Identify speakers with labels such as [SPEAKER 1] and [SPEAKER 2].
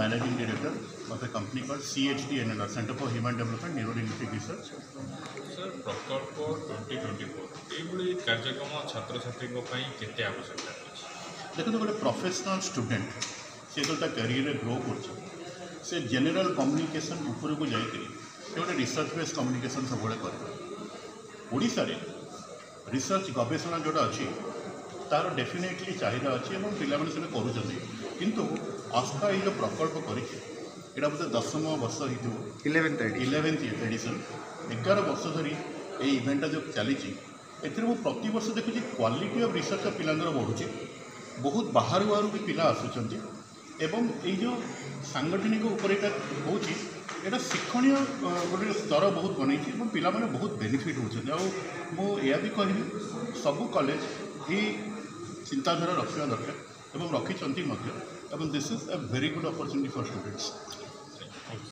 [SPEAKER 1] managing director of a company called CHD NLR, Center for Human Development Neurolinguistic Research.
[SPEAKER 2] Sir प्रकल्प 2024 ये कार्यक्रम छात्र छात्री केते आवश्यकता अछि
[SPEAKER 1] देखो गोटे प्रोफेशनल स्टूडेंट से जो कैरियर ग्रो कर जेनेल कम्युनिकेशन ऊपर को जाकि गोटे रिसर्च बेस्ड कम्युनिकेशन सब ओडिशा रे रिसर्च गवेषणा जोटा अच्छी तार डेफिनेटली चाहिदा अच्छी और पिलाने से करूँ आस्था ये जो प्रकल्प करा बोधे 10म वर्ष हो 11th एडिशन 11 वर्ष धरी ये इवेंटा जो चली प्रति वर्ष देखुची क्वालिटी ऑफ रिसर्च पिलांगर बढ़ुची बहुत बाहर बाहर भी पिला आसुंच एवं ये जो सांगठनिक उपर यहाँ शिक्षणीय गोटे स्तर बहुत बनई पिला माने बहुत बेनिफिट होती भी कहबी सबू कॉलेज ये चिंताधारा रखा दरकार एवं रखी this is a very good opportunity for students.